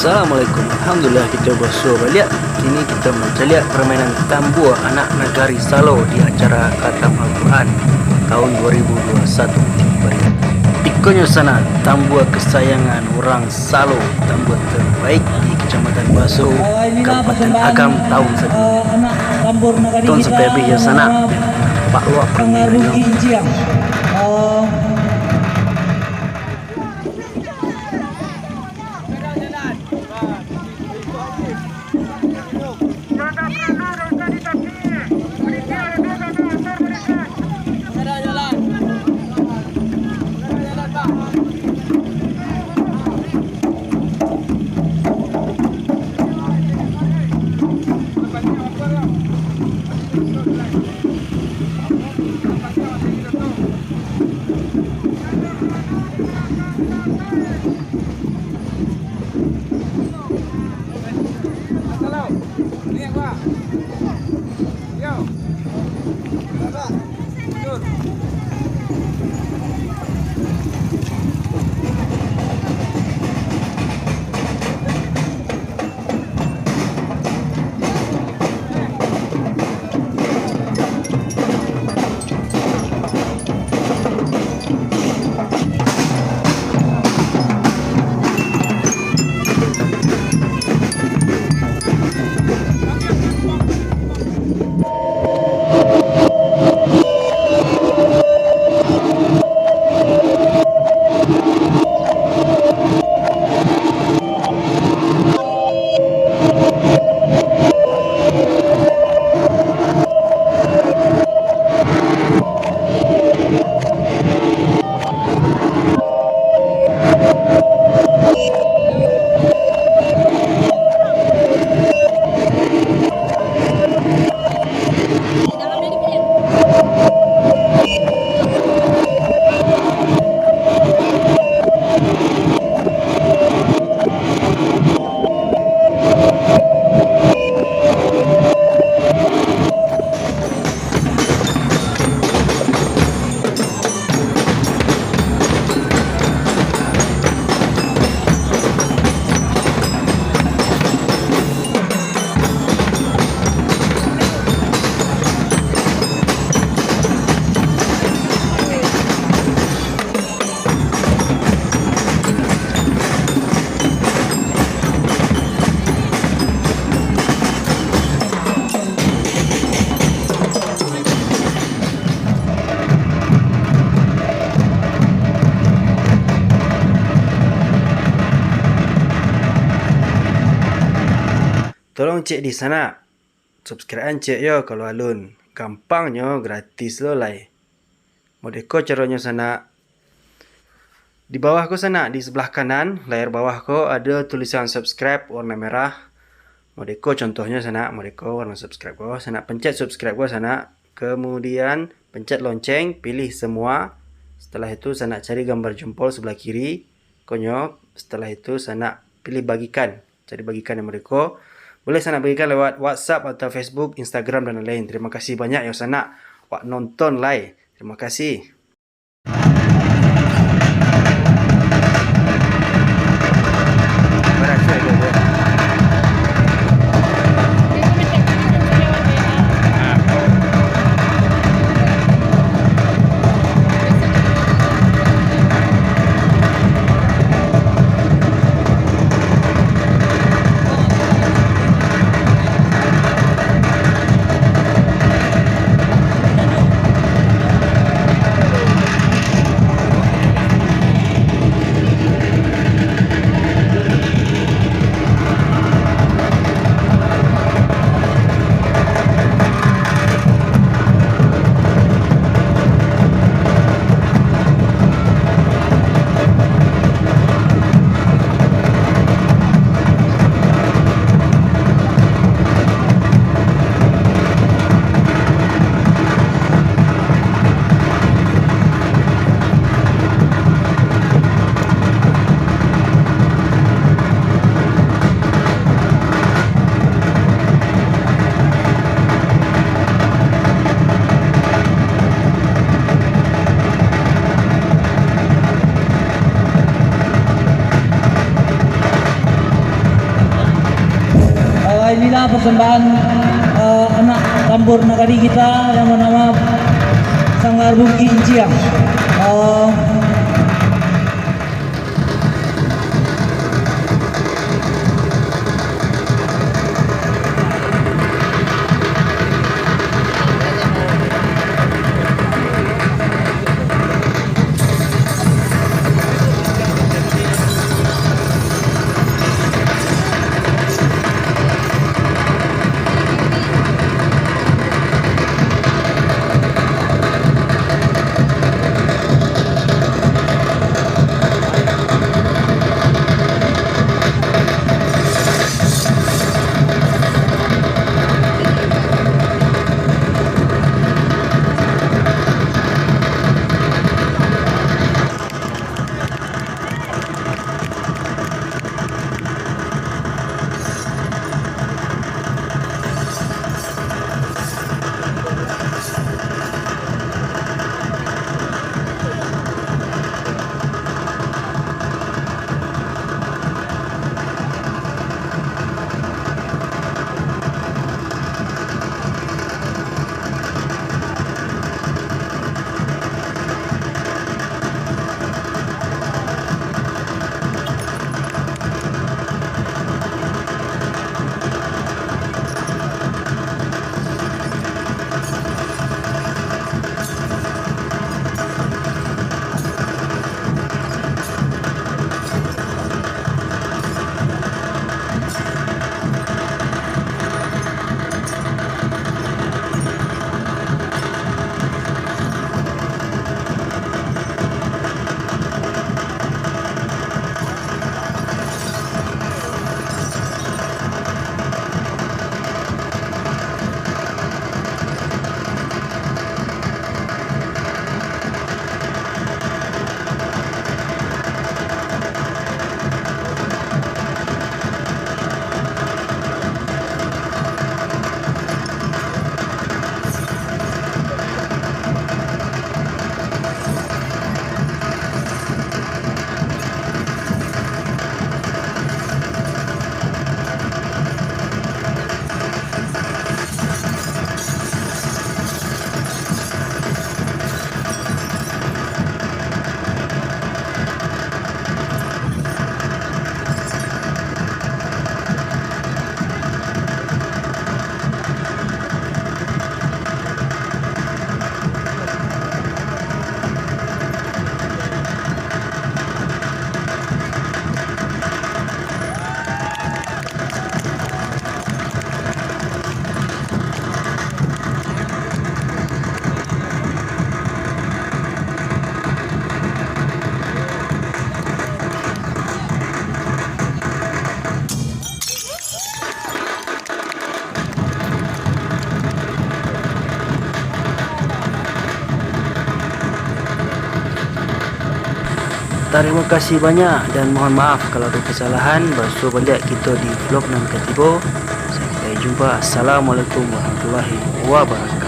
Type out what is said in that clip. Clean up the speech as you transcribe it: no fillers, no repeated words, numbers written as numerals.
Assalamualaikum. Alhamdulillah kita bersuah balik. Kini kita mencari permainan tambua anak negari Salo di acara Khatam Al-Quran tahun 2021. Pikonya sana tambua kesayangan orang Salo, tambua terbaik di Kecamatan Baso, Kabupaten Agam tahun sebelum. Tahun sepebi ya sana Pak Luak permainannya. Tolong cek di sana. Subscribe cek yo kalau alun. Gampangnya gratis lo lai. Modeko caranya sana. Di bawah ko sana di sebelah kanan layar bawah ko ada tulisan subscribe warna merah. Modeko contohnya sana modeko warna subscribe ko sana pencet subscribe ko sana. Kemudian pencet lonceng, pilih semua. Setelah itu sana cari gambar jempol sebelah kiri. Konyol. Setelah itu sana pilih bagikan. Cari bagikan yang modeko. Boleh sana bagikan lewat WhatsApp atau Facebook, Instagram dan lain-lain. Terima kasih banyak yang sana wak nonton lai. Terima kasih. inilah persembahan anak tambur nagari kita yang bernama Sanggar Bungki Inciang. Terima kasih banyak dan mohon maaf kalau ada kesalahan. Bersu balik kita di vlog nan ketiga. Sampai jumpa. Assalamualaikum warahmatullahi wabarakatuh.